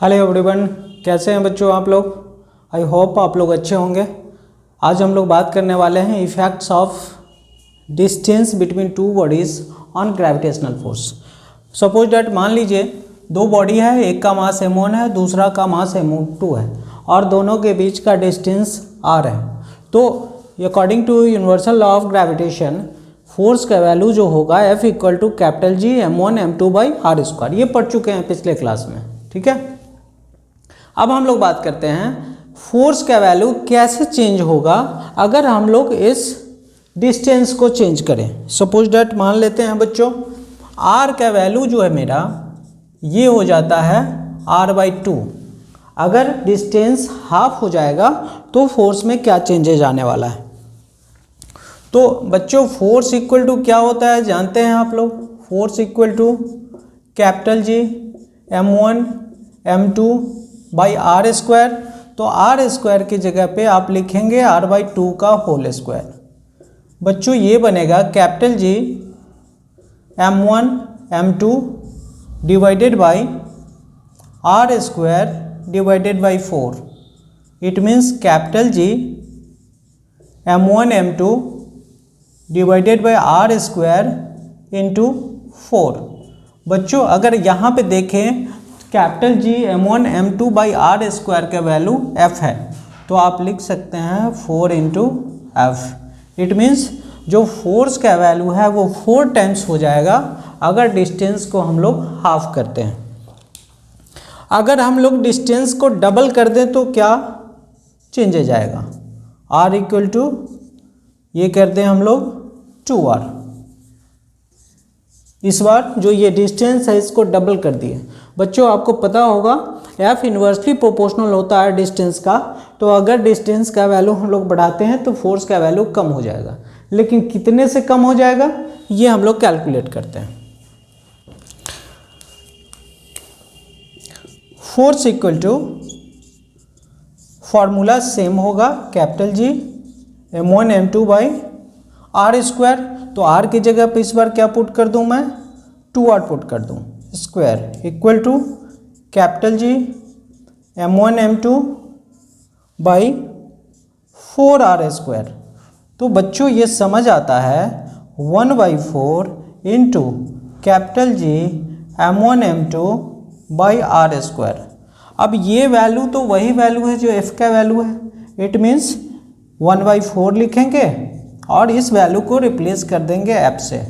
Hello everyone, कैसे हैं बच्चों आप लोग। आई होप आप लोग अच्छे होंगे। आज हम लोग बात करने वाले हैं effects of distance between two bodies on gravitational force. Suppose that मान लीजिए दो बॉडी है, एक का मास m1 है, दूसरा का मास m2 है और दोनों के बीच का डिस्टेंस r है। तो according to universal law of gravitation force का वैल्यू जो होगा F equal to capital G m1 m2 by r square. ये पढ़ चुके हैं पिछले क्लास में, ठीक है। अब हम लोग बात करते हैं फोर्स का वैल्यू कैसे चेंज होगा अगर हम लोग इस डिस्टेंस को चेंज करें। सपोज डैट मान लेते हैं बच्चों r का वैल्यू जो है मेरा ये हो जाता है r/2। अगर डिस्टेंस हाफ हो जाएगा तो फोर्स में क्या चेंजेज आने वाला है। तो बच्चों फोर्स इक्वल टू क्या होता है जानते हैं आप लोग। Force equal to capital G m1 m2 by r square. तो आर स्क्वायर की जगह पे आप लिखेंगे r/2 का होल स्क्वायर। बच्चों ये बनेगा capital G m1 m2 divided by r square divided by 4। It means capital G m1 m2 divided by r square into 4। बच्चों अगर यहाँ पे देखें capital G m1 m2 by r square का वैल्यू f है तो आप लिख सकते हैं 4 इंटू एफ। इट मीन्स जो फोर्स का वैल्यू है वो 4 टाइम्स हो जाएगा अगर डिस्टेंस को हम लोग हाफ करते हैं। अगर हम लोग डिस्टेंस को डबल कर दें तो क्या चेंजेज आएगा। r इक्वल टू ये कर दें हम लोग 2r। इस बार जो ये डिस्टेंस है इसको डबल कर दिए। बच्चों आपको पता होगा f इन्वर्सली प्रोपोर्शनल होता है डिस्टेंस का। तो अगर डिस्टेंस का वैल्यू हम लोग बढ़ाते हैं तो फोर्स का वैल्यू कम हो जाएगा, लेकिन कितने से कम हो जाएगा ये हम लोग कैलकुलेट करते हैं। Force equal to formula same होगा capital G m1 m2 by r square. तो r की जगह पे इस बार क्या पुट कर दूं मैं 2r पुट कर दूं square equal to capital G m1 m2 by 4r square. तो बच्चों ये समझ आता है 1/4 into capital G m1 m2 by r square. अब ये वैल्यू तो वही वैल्यू है जो f का वैल्यू है। इट मीन्स 1/4 लिखेंगे और इस वैल्यू को रिप्लेस कर देंगे f से।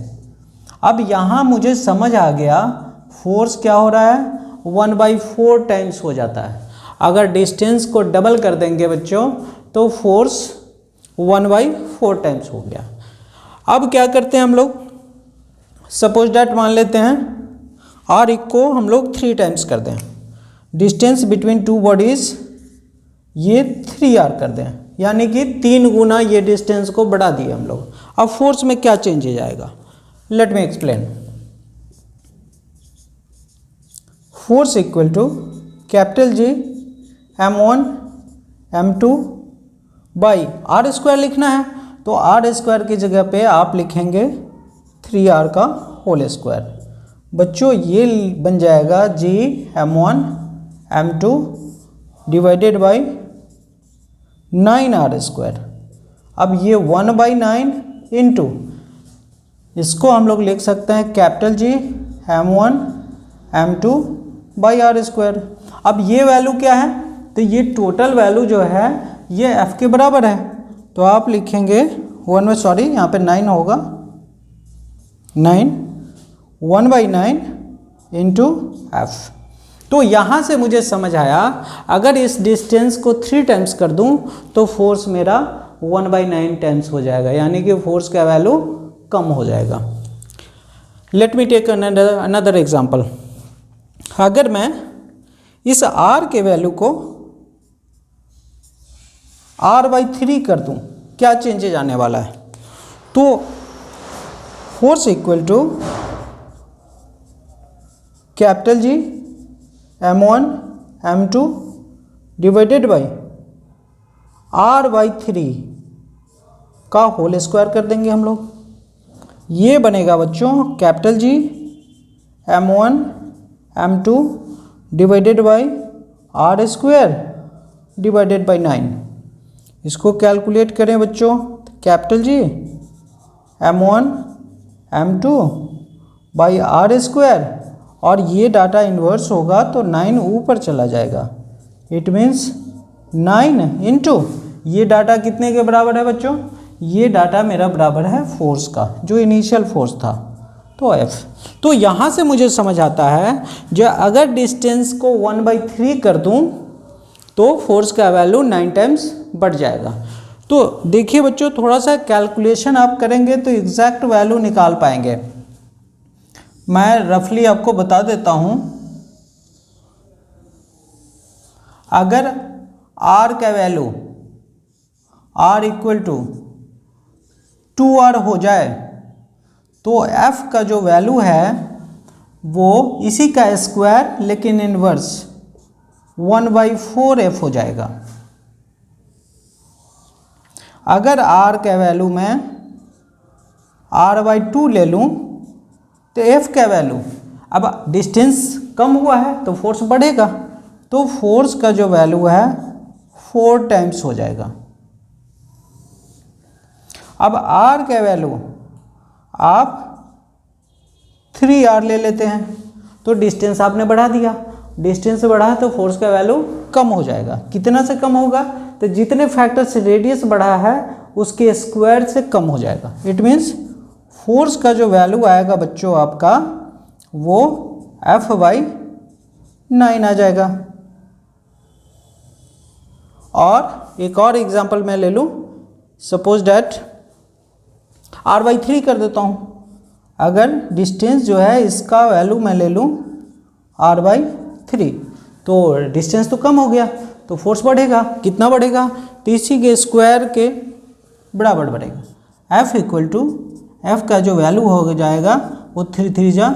अब यहाँ मुझे समझ आ गया फोर्स क्या हो रहा है 1/4 टाइम्स हो जाता है। अगर डिस्टेंस को डबल कर देंगे बच्चों तो फोर्स 1/4 टाइम्स हो गया। अब क्या करते हैं हम लोग, सपोज डैट मान लेते हैं r को हम लोग 3 टाइम्स कर दें। डिस्टेंस बिटवीन टू बॉडीज़ ये 3r कर दें, यानी कि 3 गुना ये डिस्टेंस को बढ़ा दिए हम लोग। अब फोर्स में क्या चेंजेज आएगा, let me explain. Force equal to capital G m1 m2 by r square लिखना है तो आर स्क्वायर की जगह पे आप लिखेंगे 3r का होल स्क्वायर। बच्चों ये बन जाएगा G m1 m2 divided by 9r square. अब ये 1/9 इंटू इसको हम लोग लिख सकते हैं capital G m1 m2 by r square. अब ये वैल्यू क्या है, तो ये टोटल वैल्यू जो है ये f के बराबर है। तो आप लिखेंगे यहाँ पे 9 होगा 1/9 इंटू एफ। तो यहाँ से मुझे समझ आया अगर इस डिस्टेंस को 3 टाइम्स कर दूँ तो फोर्स मेरा 1/9 टाइम्स हो जाएगा, यानी कि फोर्स का वैल्यू कम हो जाएगा। Let me take another example. अगर मैं इस r के वैल्यू को r/3 कर दूं क्या चेंजेज आने वाला है। तो force equal to capital G m1 m2 divided by r/3 का होल स्क्वायर कर देंगे हम लोग। ये बनेगा बच्चों capital G m1 m2 divided by r square divided by 9। इसको कैलकुलेट करें बच्चों, capital G M1 M2 by r square, और ये डाटा इन्वर्स होगा तो 9 ऊपर चला जाएगा। इट मीन्स 9 इंटू ये डाटा कितने के बराबर है बच्चों? ये डाटा मेरा बराबर है फोर्स का, जो इनिशियल फोर्स था, तो F। तो यहाँ से मुझे समझ आता है जो अगर डिस्टेंस को 1/3 कर दूँ तो फोर्स का वैल्यू 9 टाइम्स बढ़ जाएगा। तो देखिए बच्चों, थोड़ा सा कैलकुलेशन आप करेंगे तो एग्जैक्ट वैल्यू निकाल पाएंगे। मैं रफली आपको बता देता हूँ। अगर R का value R equal to 2R हो जाए तो F का जो वैल्यू है वो इसी का स्क्वायर लेकिन इनवर्स 1/4F हो जाएगा। अगर R का वैल्यू मैं R/2 ले लूँ तो F का वैल्यू, अब डिस्टेंस कम हुआ है तो फोर्स बढ़ेगा, तो फोर्स का जो वैल्यू है 4 टाइम्स हो जाएगा। अब R का वैल्यू आप 3R ले लेते हैं तो डिस्टेंस आपने बढ़ा दिया, डिस्टेंस बढ़ा तो फोर्स का वैल्यू कम हो जाएगा। कितना से कम होगा? तो जितने फैक्टर से रेडियस बढ़ा है उसके स्क्वायर से कम हो जाएगा। इट मीन्स फोर्स का जो वैल्यू आएगा बच्चों आपका वो F/9 आ जाएगा। और एक और एग्जांपल मैं ले लूँ, सपोज डैट R/3 कर देता हूँ। अगर डिस्टेंस जो है इसका वैल्यू मैं ले लूँ R/3 तो डिस्टेंस तो कम हो गया तो फोर्स बढ़ेगा। कितना बढ़ेगा? तो इसी के स्क्वायर के बराबर बढ़ेगा। F इक्वल टू F का जो वैल्यू हो जाएगा वो 3 3 जा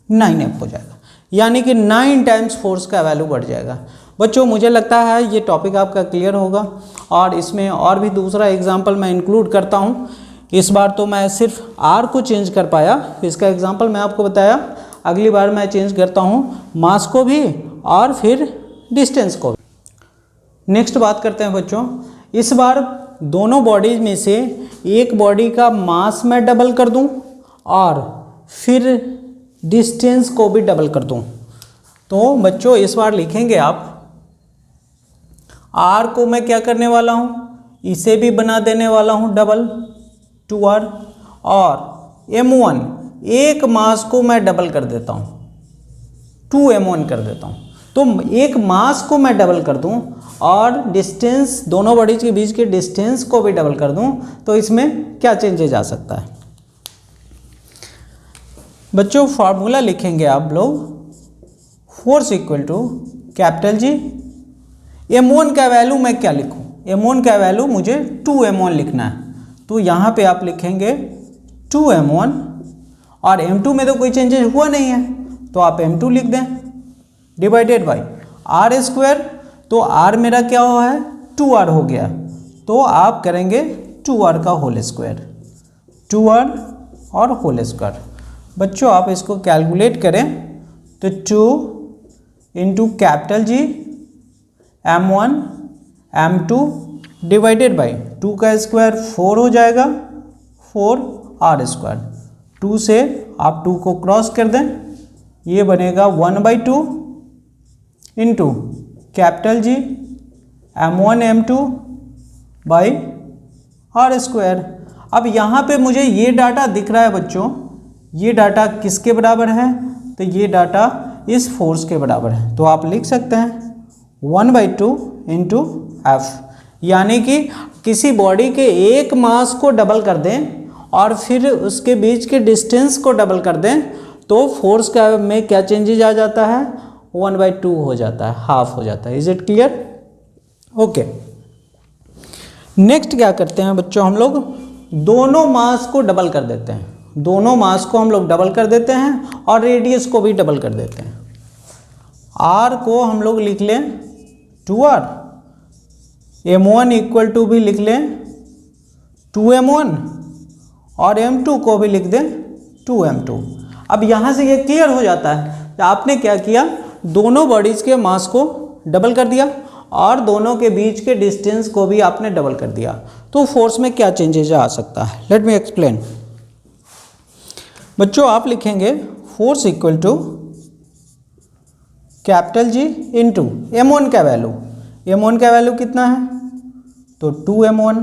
9F हो जाएगा, यानी कि 9 टाइम्स फोर्स का वैल्यू बढ़ जाएगा। बच्चों मुझे लगता है ये टॉपिक आपका क्लियर होगा, और इसमें और भी दूसरा एग्जांपल मैं इंक्लूड करता हूँ। इस बार तो मैं सिर्फ R को चेंज कर पाया, इसका एग्जांपल मैं आपको बताया। अगली बार मैं चेंज करता हूँ मास को भी और फिर डिस्टेंस को भी। नेक्स्ट बात करते हैं बच्चों, इस बार दोनों बॉडीज में से एक बॉडी का मास मैं डबल कर दूँ और फिर डिस्टेंस को भी डबल कर दूँ। तो बच्चों इस बार लिखेंगे आप R को मैं क्या करने वाला हूँ, इसे भी बना देने वाला हूँ डबल 2R, और M1 एक मास को मैं डबल कर देता हूँ 2M1 कर देता हूँ। तो एक मास को मैं डबल कर दूँ और डिस्टेंस, दोनों बॉडीज के बीच के डिस्टेंस को भी डबल कर दूँ, तो इसमें क्या चेंजेस आ सकता है? बच्चों फार्मूला लिखेंगे आप लोग, force equal to capital G M1 का वैल्यू मैं क्या लिखूं? M1 का वैल्यू मुझे 2M1 लिखना है, तो यहाँ पे आप लिखेंगे 2M1, और M2 में तो कोई चेंजेस हुआ नहीं है तो आप M2 लिख दें, डिवाइडेड बाई R स्क्वायर। तो R मेरा क्या हुआ है? 2R हो गया, तो आप करेंगे 2R का होल स्क्वायर, 2R और होल स्क्वायर। बच्चों आप इसको कैलकुलेट करें तो 2 into capital G M1 M2 divided by 2 का स्क्वायर 4 हो जाएगा, 4R स्क्वायर। 2 से आप 2 को क्रॉस कर दें, ये बनेगा 1/2 into capital G M1 M2 by R square. अब यहाँ पे मुझे ये डाटा दिख रहा है बच्चों, ये डाटा किसके बराबर है? तो ये डाटा इस फोर्स के बराबर है, तो आप लिख सकते हैं 1/2 इंटू F, यानी कि किसी बॉडी के एक मास को डबल कर दें और फिर उसके बीच के डिस्टेंस को डबल कर दें तो फोर्स का में क्या चेंजेज आ जाता है? 1/2 हो जाता है, हाफ हो जाता है। Is it clear? Okay, next क्या करते हैं बच्चों, हम लोग दोनों मास को डबल कर देते हैं, दोनों मास को हम लोग डबल कर देते हैं और रेडियस को भी डबल कर देते हैं। R को हम लोग लिख लें 2R, M1 इक्वल टू भी लिख लें 2M1 और M2 को भी लिख दें 2M2। अब यहाँ से ये क्लियर हो जाता है। तो आपने क्या किया, दोनों बॉडीज़ के मास को डबल कर दिया और दोनों के बीच के डिस्टेंस को भी आपने डबल कर दिया, तो फोर्स में क्या चेंजेज आ सकता है? Let me explain. बच्चों आप लिखेंगे force equal to capital G into m1 का वैल्यू। m1 का वैल्यू कितना है? तो 2m1।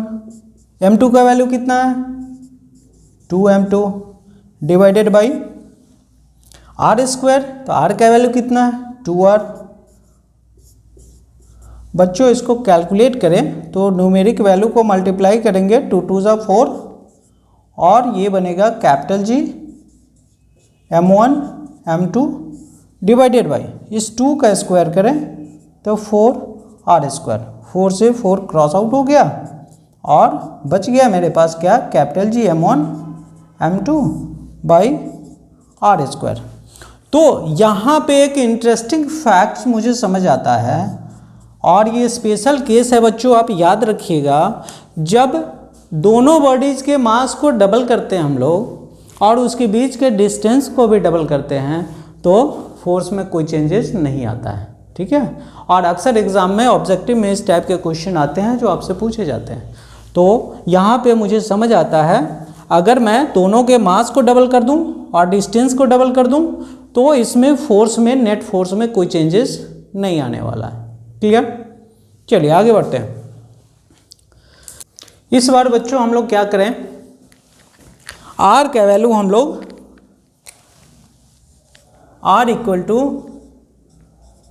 m2 का वैल्यू कितना है? 2m2 divided by r square. तो r का वैल्यू कितना है? 2r। बच्चों इसको कैलकुलेट करें तो न्यूमेरिक वैल्यू को मल्टीप्लाई करेंगे, 2 2 ज़ा 4 और ये बनेगा capital G m1 m2 divided by इस 2 का स्क्वायर करें तो 4r स्क्वायर। 4 से 4 क्रॉस आउट हो गया और बच गया मेरे पास क्या? Capital G m1 m2 by r square. तो यहाँ पे एक इंटरेस्टिंग फैक्ट मुझे समझ आता है और ये स्पेशल केस है बच्चों, आप याद रखिएगा। जब दोनों बॉडीज़ के मास को डबल करते हैं हम लोग और उसके बीच के डिस्टेंस को भी डबल करते हैं तो फोर्स में कोई चेंजेस नहीं आता है, ठीक है। और अक्सर एग्जाम में ऑब्जेक्टिव में इस टाइप के क्वेश्चन आते हैं जो आपसे पूछे जाते हैं। तो यहाँ पे मुझे समझ आता है अगर मैं दोनों के मास को डबल कर दूँ और डिस्टेंस को डबल कर दूँ तो इसमें फोर्स में, नेट फोर्स में कोई चेंजेस नहीं आने वाला है। क्लियर? चलिए आगे बढ़ते हैं। इस बार बच्चों हम लोग क्या करें, r का वैल्यू हम लोग r इक्वल टू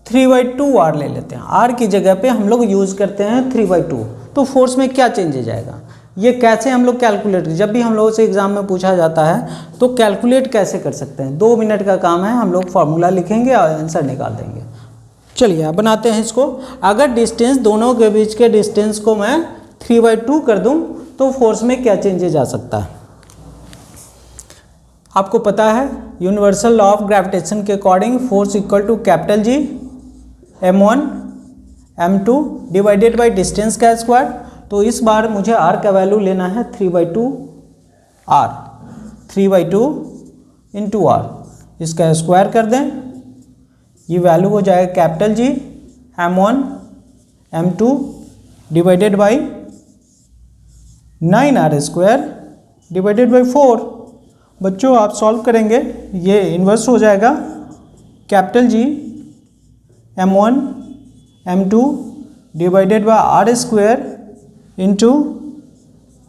3/2r ले लेते हैं। r की जगह पे हम लोग यूज़ करते हैं 3/2। तो फोर्स में क्या चेंजेज आएगा, ये कैसे हम लोग कैलकुलेट, जब भी हम लोगों से एग्जाम में पूछा जाता है तो कैलकुलेट कैसे कर सकते हैं? 2 मिनट का काम है, हम लोग फार्मूला लिखेंगे और आंसर निकाल देंगे। चलिए अब बनाते हैं इसको। अगर डिस्टेंस, दोनों के बीच के डिस्टेंस को मैं 3/2 कर दूं तो फोर्स में क्या चेंजेज आ सकता है? आपको पता है यूनिवर्सल लॉ ऑफ ग्रेविटेशन के according force equal to capital G m1 m2 divided by distance का स्क्वायर। तो इस बार मुझे r का वैल्यू लेना है 3/2 r, 3/2 इंटू r, इसका स्क्वायर कर दें। ये वैल्यू हो जाएगा capital G m1 m2 divided by 9r square divided by 4। बच्चों आप सॉल्व करेंगे, ये इन्वर्स हो जाएगा capital G m1 m2 divided by r square into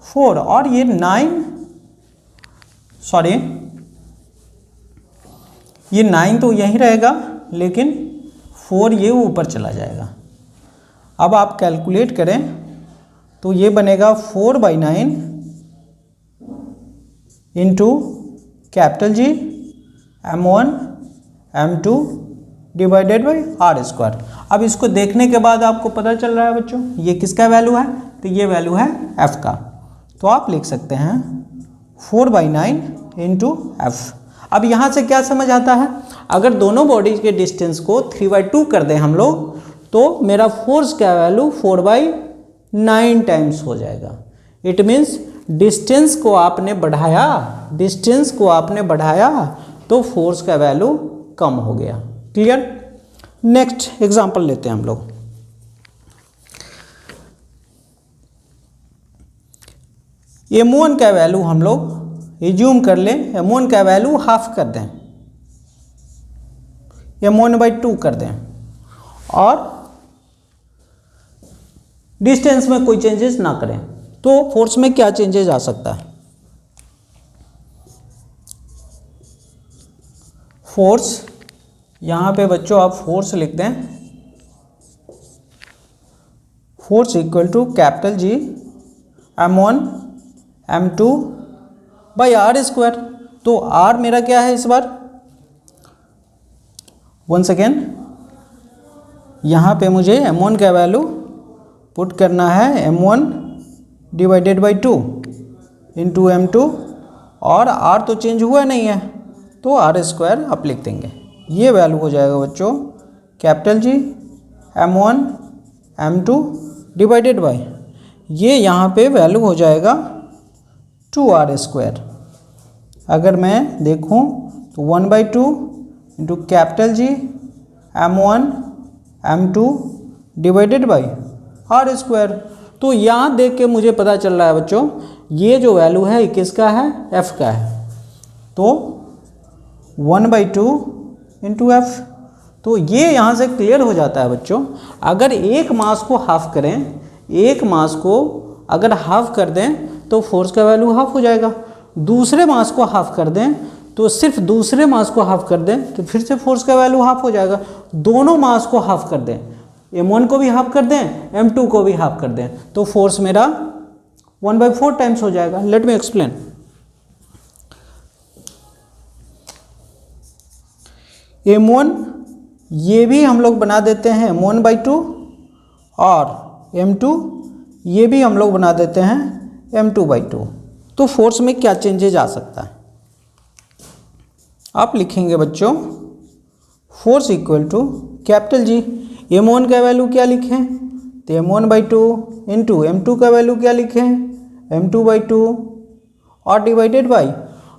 4 और ये 9 तो यहीं रहेगा लेकिन 4 ये ऊपर चला जाएगा। अब आप कैलकुलेट करें तो ये बनेगा 4/9 into capital G m1 m2 divided by r square. अब इसको देखने के बाद आपको पता चल रहा है बच्चों ये किसका वैल्यू है, तो ये वैल्यू है f का। तो आप लिख सकते हैं 4/9 इंटू f। अब यहाँ से क्या समझ आता है, अगर दोनों बॉडीज के डिस्टेंस को 3/2 कर दें हम लोग तो मेरा फोर्स का वैल्यू 4/9 टाइम्स हो जाएगा। इट मीन्स डिस्टेंस को आपने बढ़ाया तो फोर्स का वैल्यू कम हो गया। क्लियर? नेक्स्ट एग्जांपल लेते हैं हम लोग। m1 का वैल्यू हम लोग एज्यूम कर लें, m1 का वैल्यू हाफ कर दें, m1/2 कर दें और डिस्टेंस में कोई चेंजेस ना करें तो फोर्स में क्या चेंजेस आ सकता है? फोर्स, यहाँ पे बच्चों आप फोर्स लिख दें, force equal to capital G m1 m2 by r square. तो r मेरा क्या है इस बार, वंस अगेन यहाँ पे मुझे m1 का वैल्यू पुट करना है m1 divided by 2 into m2 और r तो चेंज हुआ नहीं है तो r स्क्वायर आप लिख देंगे। ये वैल्यू हो जाएगा बच्चों capital G m1 m2 divided by, ये यहाँ पे वैल्यू हो जाएगा 2r स्क्वायर। अगर मैं देखूँ तो 1/2 into capital G m1 m2 divided by r square. तो यहाँ देख के मुझे पता चल रहा है बच्चों, ये जो वैल्यू है किसका है, f का है। तो 1/2 इंटू एफ। तो ये यहाँ से क्लियर हो जाता है बच्चों, अगर एक मास को हाफ करें, एक मास को अगर हाफ कर दें तो फोर्स का वैल्यू हाफ हो जाएगा। दूसरे मास को हाफ कर दें तो सिर्फ दूसरे मास को हाफ कर दें तो फिर से फोर्स का वैल्यू हाफ हो जाएगा। दोनों मास को हाफ कर दें, m1 को भी हाफ कर दें, m2 को भी हाफ कर दें, तो फोर्स मेरा 1/4 टाइम्स हो जाएगा। Let me explain. m1 ये भी हम लोग बना देते हैं m1/2 और m2 ये भी हम लोग बना देते हैं m2/2। तो फोर्स में क्या चेंजेज आ सकता है, आप लिखेंगे बच्चों force equal to capital G. m1 का वैल्यू क्या लिखें, तो m1/2 इंटू m2 का वैल्यू क्या लिखें, m2/2 और डिवाइडेड बाई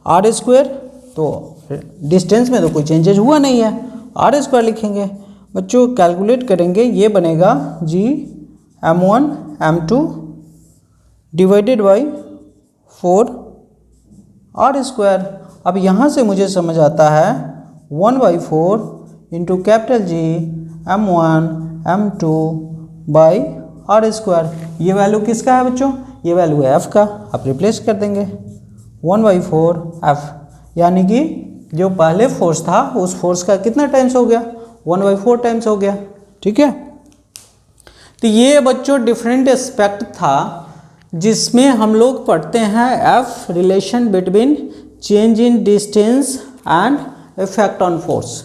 आर स्क्वायर। तो डिस्टेंस में तो कोई चेंजेज हुआ नहीं है, आर स्क्वायर लिखेंगे बच्चों। कैलकुलेट करेंगे, ये बनेगा G m1 m2 divided by 4 r square. अब यहाँ से मुझे समझ आता है 1/4 into capital G m1 m2 by r square. ये वैल्यू किसका है बच्चों, ये वैल्यू है f का। आप रिप्लेस कर देंगे 1/4 f, यानी कि जो पहले फोर्स था उस फोर्स का कितना टाइम्स हो गया, 1/4 टाइम्स हो गया। ठीक है, तो ये बच्चों डिफरेंट एस्पेक्ट था जिसमें हम लोग पढ़ते हैं f relation between change in distance and effect on force.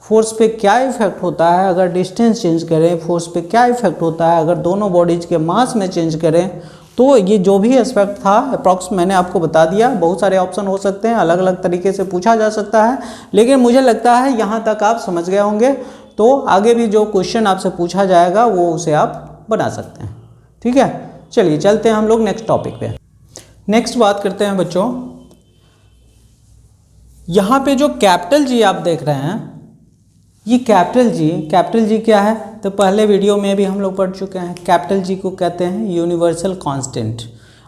Force पे क्या इफेक्ट होता है अगर डिस्टेंस चेंज करें, फोर्स पे क्या इफेक्ट होता है अगर दोनों बॉडीज के मास में चेंज करें। तो ये जो भी एस्पेक्ट था अप्रॉक्स मैंने आपको बता दिया। बहुत सारे ऑप्शन हो सकते हैं, अलग अलग तरीके से पूछा जा सकता है, लेकिन मुझे लगता है यहाँ तक आप समझ गए होंगे। तो आगे भी जो क्वेश्चन आपसे पूछा जाएगा वो उसे आप बना सकते हैं। ठीक है, चलिए चलते हैं हम लोग नेक्स्ट टॉपिक पे। नेक्स्ट बात करते हैं बच्चों, यहाँ पे जो कैपिटल जी आप देख रहे हैं, ये कैपिटल जी क्या है, तो पहले वीडियो में भी हम लोग पढ़ चुके हैं। कैपिटल जी को कहते हैं यूनिवर्सल कांस्टेंट।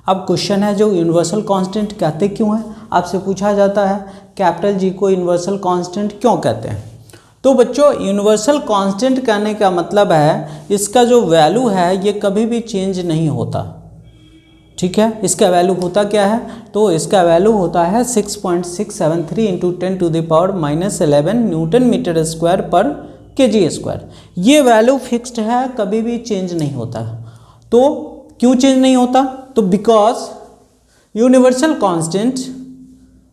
अब क्वेश्चन है जो यूनिवर्सल कांस्टेंट कहते क्यों है, आपसे पूछा जाता है कैपिटल जी को यूनिवर्सल कांस्टेंट क्यों कहते हैं। तो बच्चों यूनिवर्सल कांस्टेंट कहने का मतलब है इसका जो वैल्यू है ये कभी भी चेंज नहीं होता। ठीक है, इसका वैल्यू होता क्या है, तो इसका वैल्यू होता है 6.673 इंटू 10⁻⁻11 न्यूटन मीटर स्क्वायर पर kg स्क्वायर। ये वैल्यू फिक्स्ड है, कभी भी चेंज नहीं होता। तो क्यों चेंज नहीं होता, तो because universal constant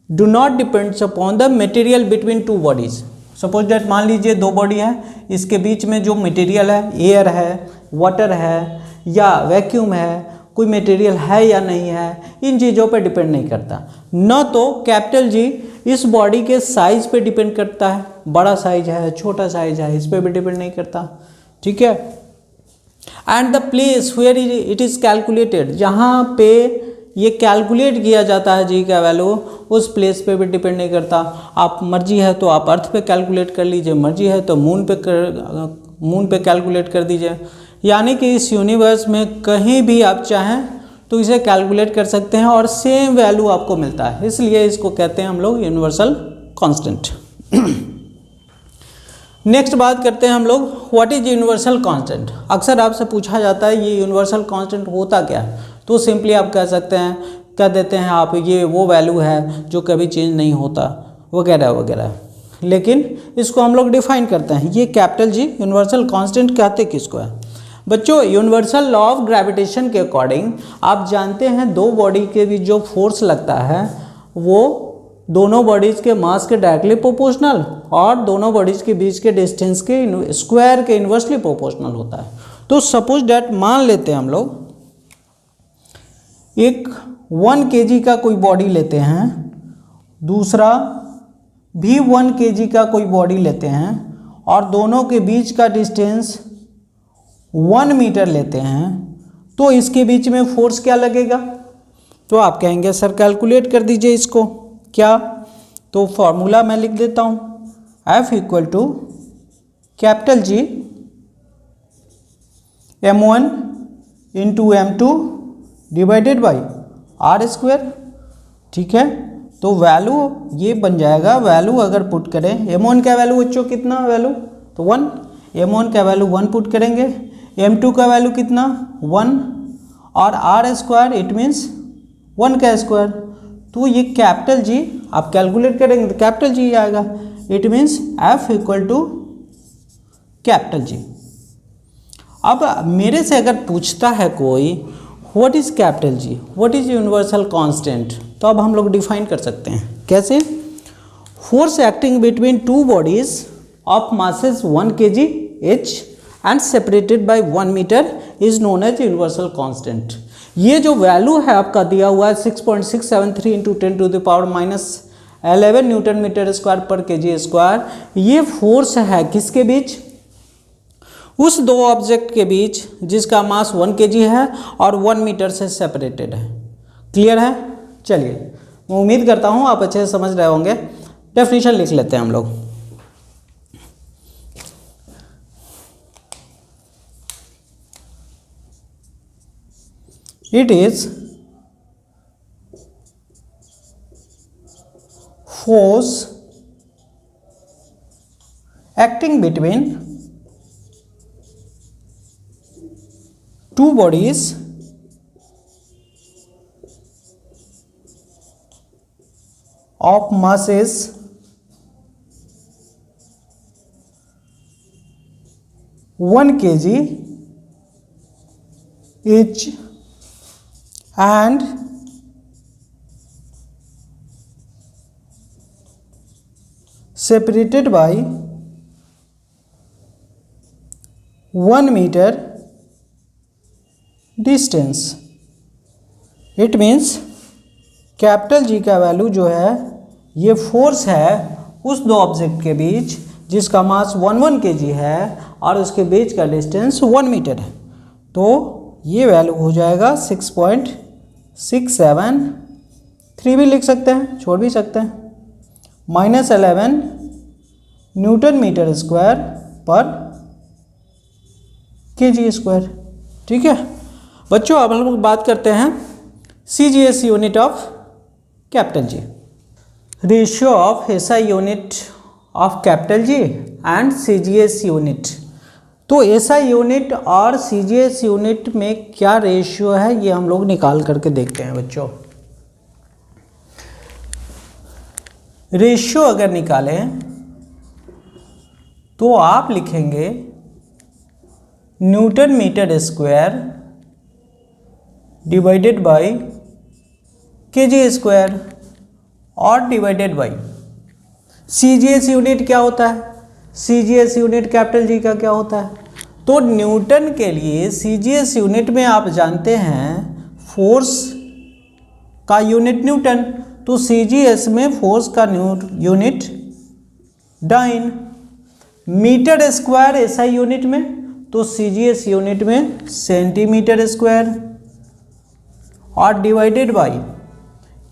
do not depends upon the material between two bodies. Suppose that मान लीजिए दो बॉडी है, इसके बीच में जो मटेरियल है, एयर है, वाटर है या वैक्यूम है, कोई मटेरियल है या नहीं है, इन चीज़ों पे डिपेंड नहीं करता। न तो कैपिटल जी इस बॉडी के साइज पे डिपेंड करता है, बड़ा साइज है छोटा साइज है इस पे भी डिपेंड नहीं करता। ठीक है, and the place where it is calculated, जहाँ पे ये कैलकुलेट किया जाता है जी का वैल्यू, उस प्लेस पे भी डिपेंड नहीं करता। आप मर्जी है तो आप अर्थ पे कैलकुलेट कर लीजिए, मर्जी है तो मून पे कैलकुलेट कर दीजिए। यानी कि इस यूनिवर्स में कहीं भी आप चाहें तो इसे कैलकुलेट कर सकते हैं और सेम वैल्यू आपको मिलता है, इसलिए इसको कहते हैं हम लोग यूनिवर्सल कांस्टेंट। नेक्स्ट बात करते हैं हम लोग व्हाट इज यूनिवर्सल कांस्टेंट। अक्सर आपसे पूछा जाता है ये यूनिवर्सल कांस्टेंट होता क्या है, तो सिंपली आप कह सकते हैं, कह देते हैं आप ये वो वैल्यू है जो कभी चेंज नहीं होता वगैरह वगैरह। लेकिन इसको हम लोग डिफाइन करते हैं, ये कैपिटल जी यूनिवर्सल कांस्टेंट कहते किसको है। बच्चों यूनिवर्सल लॉ ऑफ ग्रेविटेशन के अकॉर्डिंग आप जानते हैं दो बॉडी के बीच जो फोर्स लगता है वो दोनों बॉडीज के मास के डायरेक्टली प्रोपोर्शनल और दोनों बॉडीज के बीच के डिस्टेंस के स्क्वायर के इन्वर्सली प्रोपोर्शनल होता है। तो सपोज डैट मान लेते हैं हम लोग एक 1 kg का कोई बॉडी लेते हैं, दूसरा भी 1 kg का कोई बॉडी लेते हैं और दोनों के बीच का डिस्टेंस 1 मीटर लेते हैं, तो इसके बीच में फोर्स क्या लगेगा। तो आप कहेंगे सर कैलकुलेट कर दीजिए इसको, क्या, तो फॉर्मूला मैं लिख देता हूँ, F equal to capital G m1 into m2 divided by r square. ठीक है, तो वैल्यू ये बन जाएगा, वैल्यू अगर पुट करें m1 का वैल्यू बच्चों कितना वैल्यू, तो 1, m1 का वैल्यू 1 पुट करेंगे, m2 का वैल्यू कितना 1 और आर स्क्वायर इट मीन्स 1 का स्क्वायर। तो ये कैपिटल जी आप कैलकुलेट करेंगे तो कैपिटल जी आएगा, it means f equal to capital G. अब मेरे से अगर पूछता है कोई what is capital G, what is universal constant, तो अब हम लोग डिफाइन कर सकते हैं कैसे। Force acting between two bodies of masses 1 kg each and separated by 1 metre is known as universal constant. ये जो वैल्यू है आपका दिया हुआ है 6.673 इंटू 10⁻11 न्यूटन मीटर स्क्वायर पर kg स्क्वायर, ये फोर्स है किसके बीच, उस दो ऑब्जेक्ट के बीच जिसका मास 1 kg है और 1 मीटर से सेपरेटेड है। क्लियर है, चलिए मैं उम्मीद करता हूँ आप अच्छे से समझ रहे होंगे। डेफिनेशन लिख लेते हैं हम लोग। It is force acting between two bodies of masses 1 kg each and separated by 1 meter distance. It means capital G का वैल्यू जो है ये फोर्स है उस दो ऑब्जेक्ट के बीच जिसका मास 1 kg है और उसके बीच का डिस्टेंस 1 मीटर है। तो ये वैल्यू हो जाएगा 6.673 भी लिख सकते हैं, छोड़ भी सकते हैं, -11 न्यूटन मीटर स्क्वायर पर kg स्क्वायर। ठीक है बच्चों, अब हम लोग बात करते हैं CGS unit of capital ji. Ratio of SI unit of capital ji and CGS unit. तो SI यूनिट और CGS यूनिट में क्या रेशियो है ये हम लोग निकाल करके देखते हैं बच्चों। रेशियो अगर निकालें तो आप लिखेंगे newton metre square divided by kg स्क्वायर और डिवाइडेड बाय CGS यूनिट क्या होता है, CGS यूनिट कैपिटल जी का क्या होता है। तो न्यूटन के लिए CGS यूनिट में आप जानते हैं फोर्स का यूनिट न्यूटन, तो CGS में फोर्स का unit dyne. Metre square SI unit में, तो CGS यूनिट में सेंटीमीटर स्क्वायर और डिवाइडेड बाय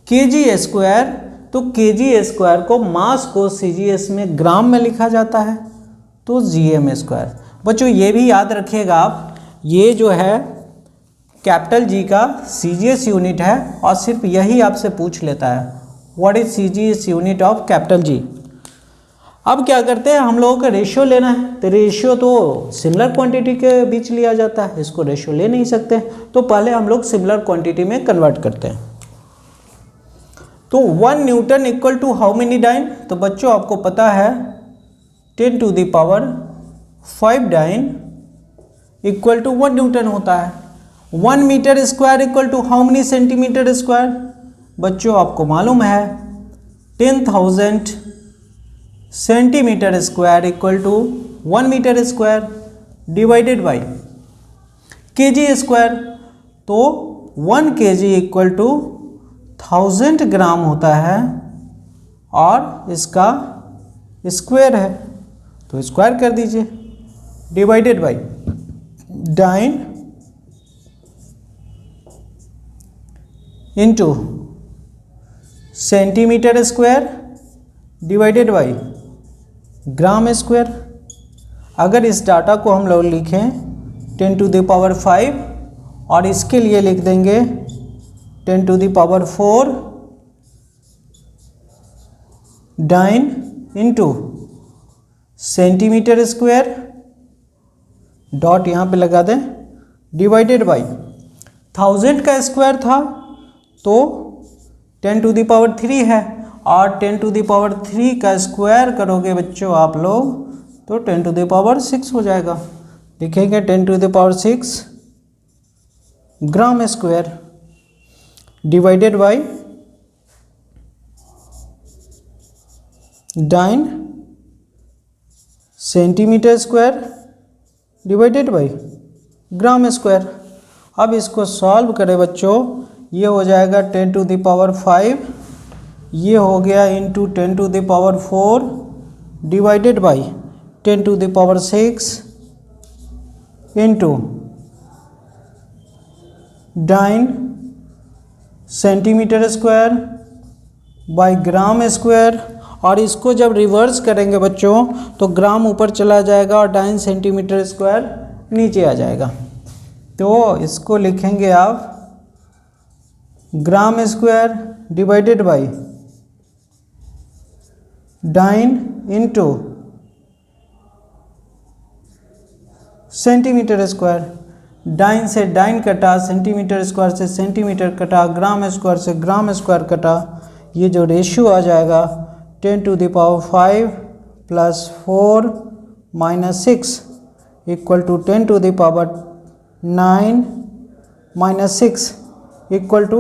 kg स्क्वायर। तो kg स्क्वायर को मास को CGS में ग्राम में लिखा जाता है, तो gm स्क्वायर। बच्चों ये भी याद रखिएगा आप, ये जो है कैपिटल जी का CGS यूनिट है और सिर्फ यही आपसे पूछ लेता है what is CGS unit of capital G. अब क्या करते हैं, हम लोगों का रेशियो लेना है, तो रेशियो तो सिमिलर क्वांटिटी के बीच लिया जाता है, इसको रेशियो ले नहीं सकते, तो पहले हम लोग सिमिलर क्वांटिटी में कन्वर्ट करते हैं। तो 1 newton equal to how many dyne, तो बच्चों आपको पता है 10⁻5 डाइन इक्वल टू 1 न्यूटन होता है। 1 metre square equal to how many centimetre square, बच्चों आपको मालूम है 10,000 centimetre square equal to 1 metre square divided by kg square. तो 1 kg इक्वल टू 1000 ग्राम होता है और इसका स्क्वायर है, तो स्क्वायर कर दीजिए, divided by dyne into centimetre square divided by gram square. अगर इस डाटा को हम लोग लिखें 10⁵ और इसके लिए लिख देंगे 10⁴ dyne into centimetre square, dot यहाँ पे लगा दें, डिवाइडेड बाई 1000 का स्क्वायर था तो 10⁵ है, और 10⁵ का स्क्वायर करोगे बच्चों आप लोग तो 10⁶ हो जाएगा। लिखेंगे 10⁶ gram square divided by dyne centimetre square divided by gram square. अब इसको सॉल्व करें बच्चों, ये हो जाएगा 10⁵, ये हो गया into 10⁴ divided by 10⁶ into dine centimetre square by gram square. और इसको जब रिवर्स करेंगे बच्चों तो ग्राम ऊपर चला जाएगा और डाइन सेंटीमीटर स्क्वायर नीचे आ जाएगा। तो इसको लिखेंगे आप gram square divided by dyne into centimetre square. Dyne से डाइन कटा, सेंटीमीटर स्क्वायर से सेंटीमीटर कटा, ग्राम स्क्वायर से ग्राम स्क्वायर कटा। ये जो रेशियो आ जाएगा 10⁵ plus 4 minus 6 equal to 10⁹ minus 6 equal to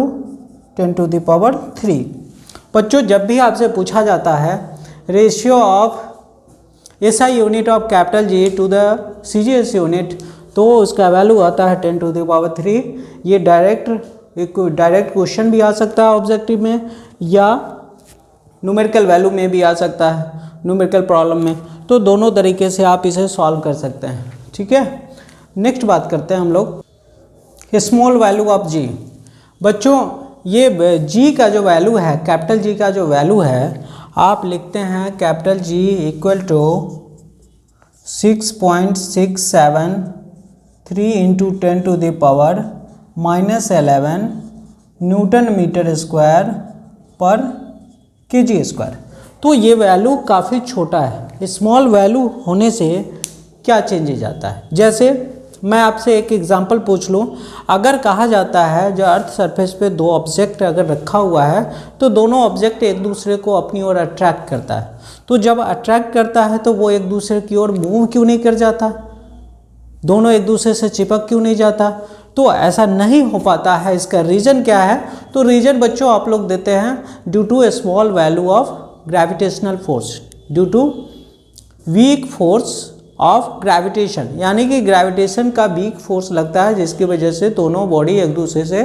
10⁵। बच्चों जब भी आपसे पूछा जाता है ratio of SI unit of capital G to the CGS unit, तो उसका वैल्यू आता है 10⁵। ये डायरेक्ट क्वेश्चन भी आ सकता है ऑब्जेक्टिव में, या न्यूमेरिकल वैल्यू में भी आ सकता है, न्यूमेरिकल प्रॉब्लम में। तो दोनों तरीके से आप इसे सॉल्व कर सकते हैं, ठीक है। नेक्स्ट बात करते हैं हम लोग स्मॉल वैल्यू ऑफ G। बच्चों ये G का जो वैल्यू है, कैपिटल G का जो वैल्यू है, आप लिखते हैं capital G equal to 6.673 into 10⁻⁻11 newton metre square पर kg स्क्वायर। तो ये वैल्यू काफ़ी छोटा है। स्मॉल वैल्यू होने से क्या चेंजेज आता है, जैसे मैं आपसे एक एग्जांपल पूछ लूँ। अगर कहा जाता है जो अर्थ सरफेस पे दो ऑब्जेक्ट अगर रखा हुआ है तो दोनों ऑब्जेक्ट एक दूसरे को अपनी ओर अट्रैक्ट करता है, तो जब अट्रैक्ट करता है तो वो एक दूसरे की ओर मूव क्यों नहीं कर जाता, दोनों एक दूसरे से चिपक क्यों नहीं जाता? तो ऐसा नहीं हो पाता है। इसका रीज़न क्या है? तो रीज़न बच्चों आप लोग देते हैं due to a small value of gravitational force, due to weak force of gravitation, यानी कि ग्रेविटेशन का वीक फोर्स लगता है जिसकी वजह से दोनों बॉडी एक दूसरे से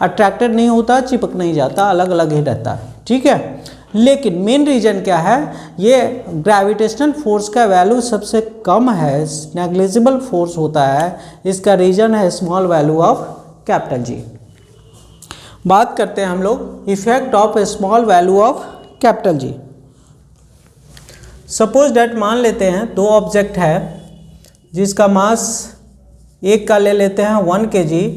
अट्रैक्टेड नहीं होता, चिपक नहीं जाता, अलग अलग ही रहता है, ठीक है। लेकिन मेन रीज़न क्या है, ये ग्रेविटेशनल फोर्स का वैल्यू सबसे कम है, नेग्लिजिबल फोर्स होता है। इसका रीज़न है स्मॉल वैल्यू ऑफ कैपिटल जी। बात करते हैं हम लोग effect of A small value of capital ji. Suppose that मान लेते हैं दो ऑब्जेक्ट है जिसका मास एक का ले लेते हैं 1 kg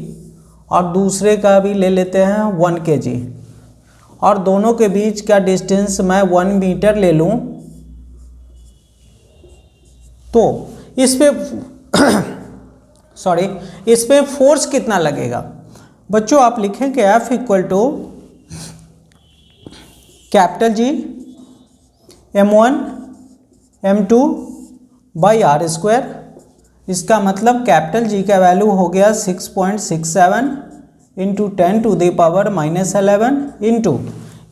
और दूसरे का भी ले लेते हैं 1 kg, और दोनों के बीच का डिस्टेंस मैं 1 मीटर ले लूँ, तो इस पे इस पे फोर्स कितना लगेगा? बच्चों आप लिखेंगे F equal to capital G m1 m2 by r square. इसका मतलब कैपिटल जी का वैल्यू हो गया 6.67 इंटू 10⁻⁻11 इंटू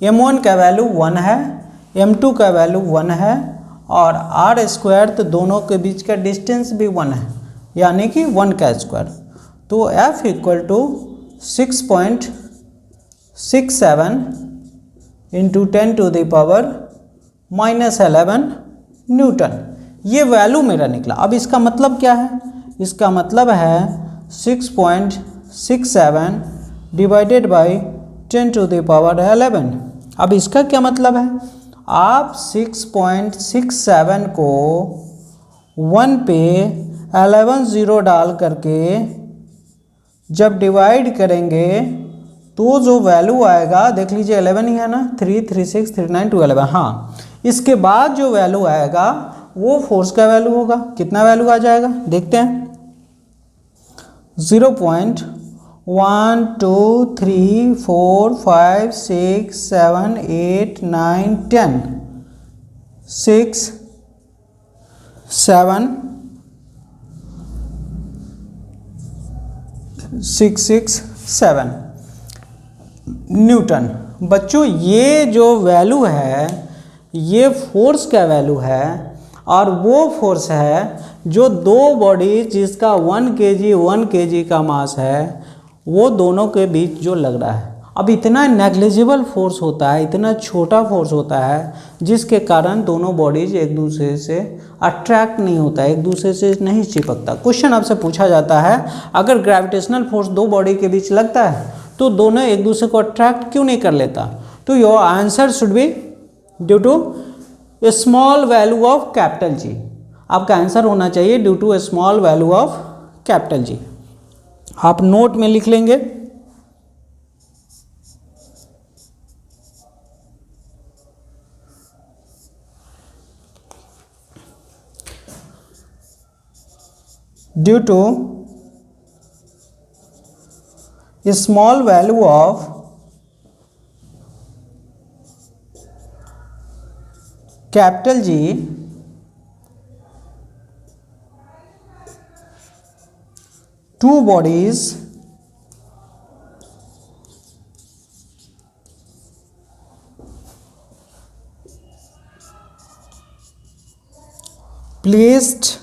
m1 का वैल्यू 1 है, m2 का वैल्यू 1 है, और आर स्क्वायर तो दोनों के बीच का डिस्टेंस भी 1 है, यानी कि 1 का स्क्वायर। तो F equal to 6.67 into 10⁻⁻11 newton, ये वैल्यू मेरा निकला। अब इसका मतलब क्या है? इसका मतलब है 6.67 डिवाइडेड बाई 10⁻11। अब इसका क्या मतलब है? आप 6.67 को 1 पे 11 ज़ीरो डाल करके जब डिवाइड करेंगे तो जो वैल्यू आएगा, देख लीजिए 11 ही है ना, 3, 3, 6, 3, 9, 12, हाँ, इसके बाद जो वैल्यू आएगा वो फोर्स का वैल्यू होगा। कितना वैल्यू आ जाएगा देखते हैं, 0.1 2 3 4 5 6 7 8 9 10 6 7 6 6 7 न्यूटन। बच्चों ये जो वैल्यू है ये फोर्स का वैल्यू है, और वो फोर्स है जो दो बॉडी जिसका 1 kg का मास है वो दोनों के बीच जो लग रहा है। अब इतना नेग्लिजिबल फोर्स होता है, इतना छोटा फोर्स होता है जिसके कारण दोनों बॉडीज एक दूसरे से अट्रैक्ट नहीं होता है, एक दूसरे से नहीं चिपकता। क्वेश्चन आपसे पूछा जाता है अगर ग्रेविटेशनल फोर्स दो बॉडी के बीच लगता है तो दोनों एक दूसरे को अट्रैक्ट क्यों नहीं कर लेता? तो your answer should be due to a small value of capital G. आपका आंसर होना चाहिए due to a small value of capital G. आप नोट में लिख लेंगे। Due to a small value of capital G, two bodies placed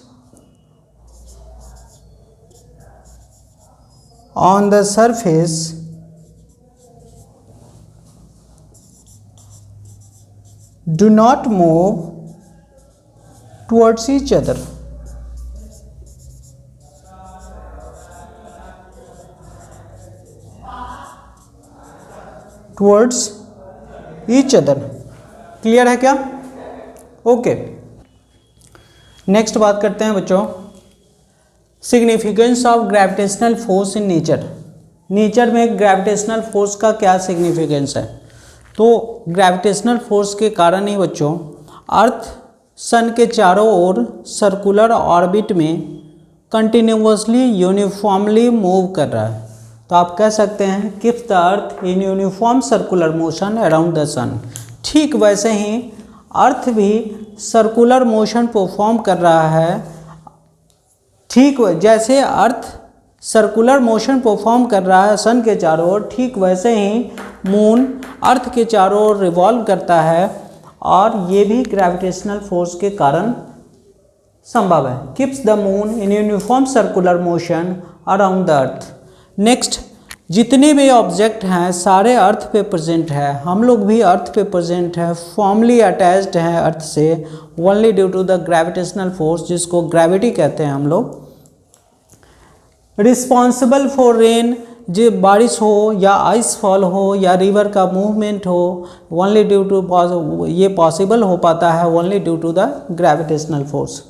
on the surface do not move towards each other. Towards each other. Clear है क्या? Okay, next बात करते हैं बच्चों significance of gravitational force in nature. Nature में gravitational force का क्या significance है? तो ग्रेविटेशनल फोर्स के कारण ही बच्चों अर्थ सन के चारों ओर सर्कुलर ऑर्बिट में कंटिन्यूअसली यूनिफॉर्मली मूव कर रहा है। तो आप कह सकते हैं keeps the earth in uniform circular motion around the sun. ठीक वैसे ही अर्थ भी सर्कुलर मोशन परफॉर्म कर रहा है। ठीक जैसे अर्थ सर्कुलर मोशन परफॉर्म कर रहा है सन के चारों ओर, ठीक वैसे ही मून अर्थ के चारों ओर रिवॉल्व करता है, और ये भी ग्रेविटेशनल फोर्स के कारण संभव है। Keeps the moon in uniform circular motion around the earth. Next, जितने भी ऑब्जेक्ट हैं सारे अर्थ पे प्रेजेंट है, हम लोग भी अर्थ पे प्रेजेंट है, फॉर्मली अटैच्ड हैं अर्थ से only due to the gravitational force, जिसको ग्रेविटी कहते हैं हम लोग। रिस्पॉन्सिबल फॉर रेन, जो बारिश हो या आइस फॉल हो या रिवर का मूवमेंट हो, ओनली ड्यू टू ये पॉसिबल हो पाता है only due to the gravitational force.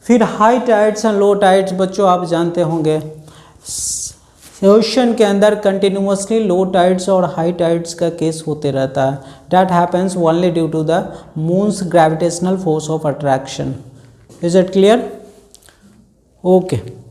फिर high tides and low tides बच्चों आप जानते होंगे, ओशन के अंदर कंटिन्यूअसली लो टाइड्स और हाई टाइड्स का केस होते रहता है। That happens only due to the moon's gravitational force of attraction. Is it clear? Okay.